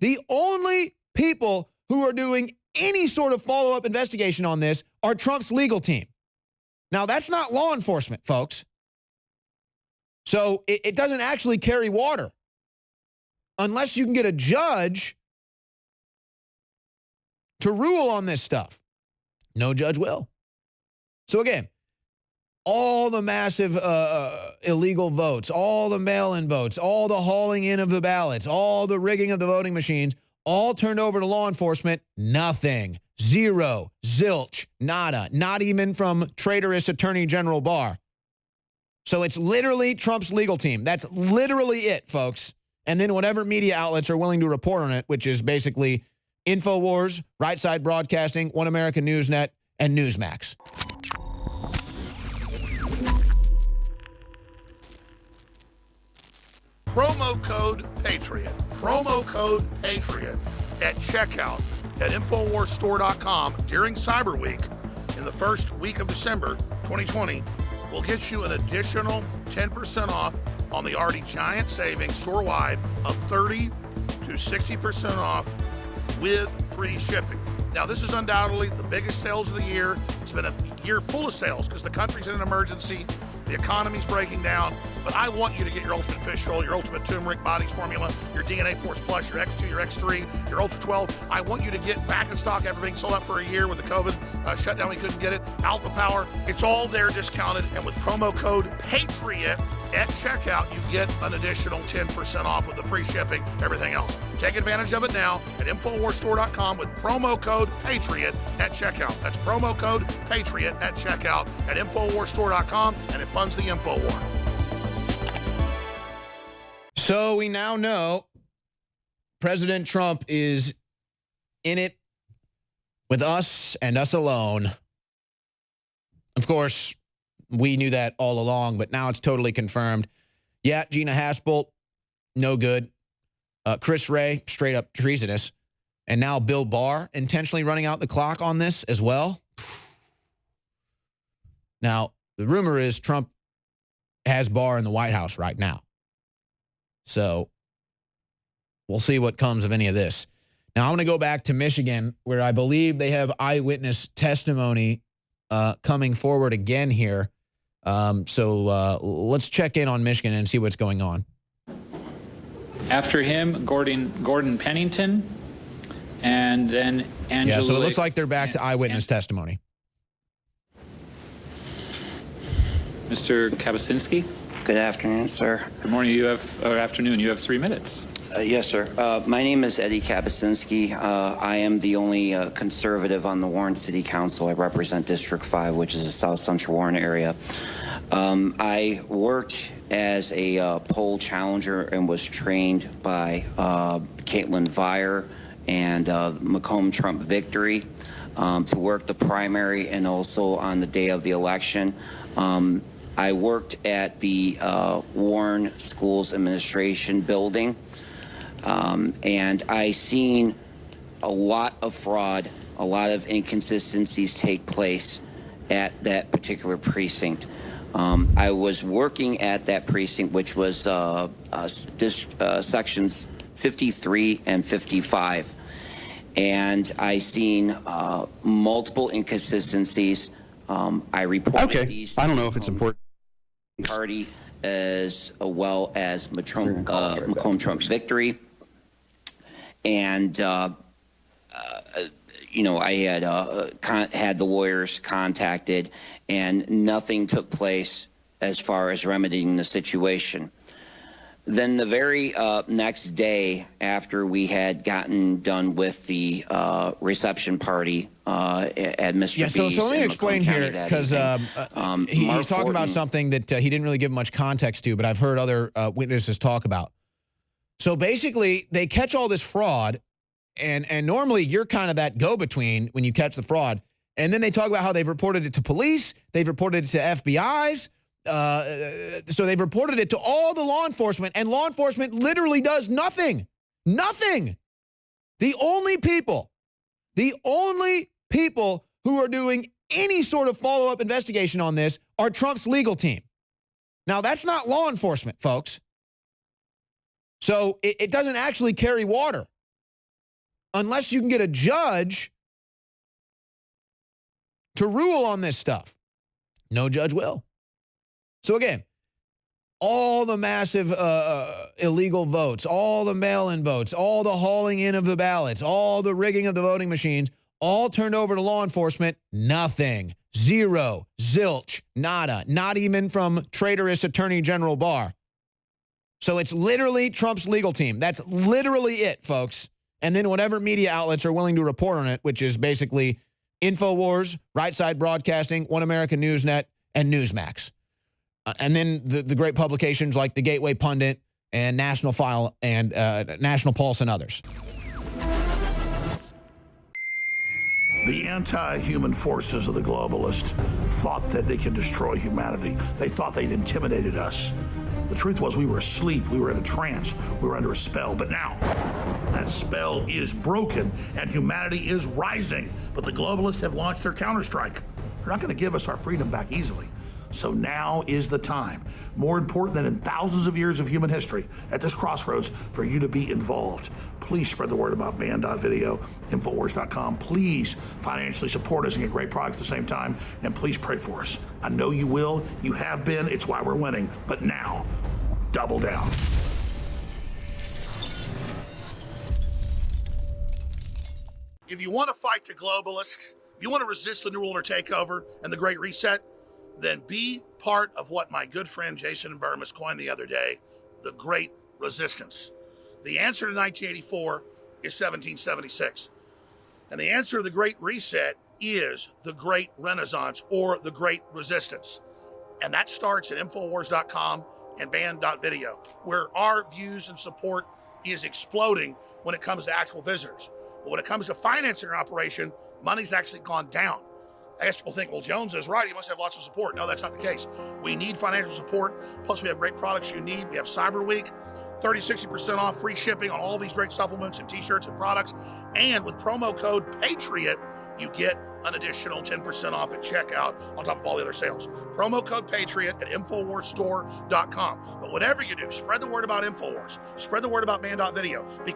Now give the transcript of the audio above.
The only people who are doing any sort of follow-up investigation on this are Trump's legal team. Now, that's not law enforcement, folks. So it doesn't actually carry water unless you can get a judge to rule on this stuff. No judge will. So again, all the massive illegal votes, all the mail-in votes, all the hauling in of the ballots, all the rigging of the voting machines, all turned over to law enforcement. Nothing. Zero. Zilch. Nada. Not even from traitorous Attorney General Barr. So it's literally Trump's legal team. That's literally it, folks. And then whatever media outlets are willing to report on it, which is basically InfoWars, Right Side Broadcasting, One American Newsnet, and Newsmax. Promo code Patriot. Promo code Patriot at checkout at InfoWarsStore.com during Cyber Week in the first week of December 2020 will get you an additional 10% off on the already giant savings store-wide of 30 to 60% off with free shipping. Now, this is undoubtedly the biggest sales of the year. It's been a year full of sales because the country's in an emergency. The economy's breaking down, but I want you to get your Ultimate Fish Oil, your Ultimate Turmeric Bodies Formula, your DNA Force Plus, your X2, your X3, your Ultra 12. I want you to get back in stock after being sold out for a year with the COVID shutdown. We couldn't get it. Alpha Power, it's all there discounted, and with promo code PATRIOT at checkout, you get an additional 10% off with the free shipping, everything else. Take advantage of it now at InfoWarsStore.com with promo code PATRIOT at checkout. That's promo code PATRIOT at checkout at InfoWarsStore.com, and it funds the InfoWar. So we now know President Trump is in it with us and us alone. Of course, we knew that all along, but now it's totally confirmed. Yeah, Gina Haspel, no good. Chris Wray, straight up treasonous. And now Bill Barr intentionally running out the clock on this as well. Now, the rumor is Trump has Barr in the White House right now. So we'll see what comes of any of this. Now, I'm going to go back to Michigan, where I believe they have eyewitness testimony coming forward again here. So let's check in on Michigan and see what's going on. After him, Gordon Pennington, and then Angela. Yeah, so it looks like they're back to eyewitness testimony. Mr. Kabasinski. Good afternoon, sir. Good morning. Or afternoon. You have 3 minutes. Yes, sir. My name is Eddie Kabasinski. I am the only conservative on the Warren City Council. I represent District 5, which is the South Central Warren area. I worked as a poll challenger and was trained by Caitlin Vire and Macomb Trump Victory to work the primary and also on the day of the election. I worked at the Warren Schools Administration building, and I seen a lot of fraud, a lot of inconsistencies take place at that particular precinct. I was working at that precinct, which was sections 53 and 55, and I seen multiple inconsistencies. I reported these. I don't know if it's important. Party as well as Macomb Trump Victory, and you know, I had the lawyers contacted, and nothing took place as far as remedying the situation. Then the very next day, after we had gotten done with the reception party at Mr. Yeah, so let me explain here, because he's talking about something that he didn't really give much context to, but I've heard other witnesses talk about. So basically, they catch all this fraud, and normally you're kind of that go-between when you catch the fraud, and then they talk about how they've reported it to police, they've reported it to FBIs, so they've reported it to all the law enforcement, and law enforcement literally does nothing. Nothing. The only people who are doing any sort of follow-up investigation on this are Trump's legal team. Now, that's not law enforcement, folks. So it doesn't actually carry water unless you can get a judge to rule on this stuff. No judge will. So again, all the massive illegal votes, all the mail-in votes, all the hauling in of the ballots, all the rigging of the voting machines, all turned over to law enforcement. Nothing. Zero. Zilch. Nada. Not even from traitorous Attorney General Barr. So it's literally Trump's legal team. That's literally it, folks. And then whatever media outlets are willing to report on it, which is basically InfoWars, Right Side Broadcasting, One American Newsnet, and Newsmax. And then the great publications like the Gateway Pundit and National File and National Pulse and others. The anti-human forces of the globalists thought that they could destroy humanity. They thought they'd intimidated us. The truth was we were asleep, we were in a trance, we were under a spell, but now that spell is broken and humanity is rising. But the globalists have launched their counterstrike. They're not going to give us our freedom back easily. So now is the time, more important than in thousands of years of human history, at this crossroads, for you to be involved. Please spread the word about band.video, Infowars.com. Please financially support us and get great products at the same time. And please pray for us. I know you will. You have been. It's why we're winning. But now, double down. If you want to fight the globalists, if you want to resist the New World Order takeover and the Great Reset, then be part of what my good friend Jason Burmis coined the other day, the Great Resistance. The answer to 1984 is 1776. And the answer to the Great Reset is the Great Renaissance or the Great Resistance. And that starts at Infowars.com and Band.video, where our views and support is exploding when it comes to actual visitors. But when it comes to financing our operation, money's actually gone down. I guess people think, well, Jones is right. He must have lots of support. No, that's not the case. We need financial support. Plus, we have great products you need. We have Cyber Week, 30-60% off, free shipping on all these great supplements and T-shirts and products. And with promo code PATRIOT, you get an additional 10% off at checkout on top of all the other sales. Promo code PATRIOT at InfoWarsStore.com. But whatever you do, spread the word about InfoWars. Spread the word about Band.video. Because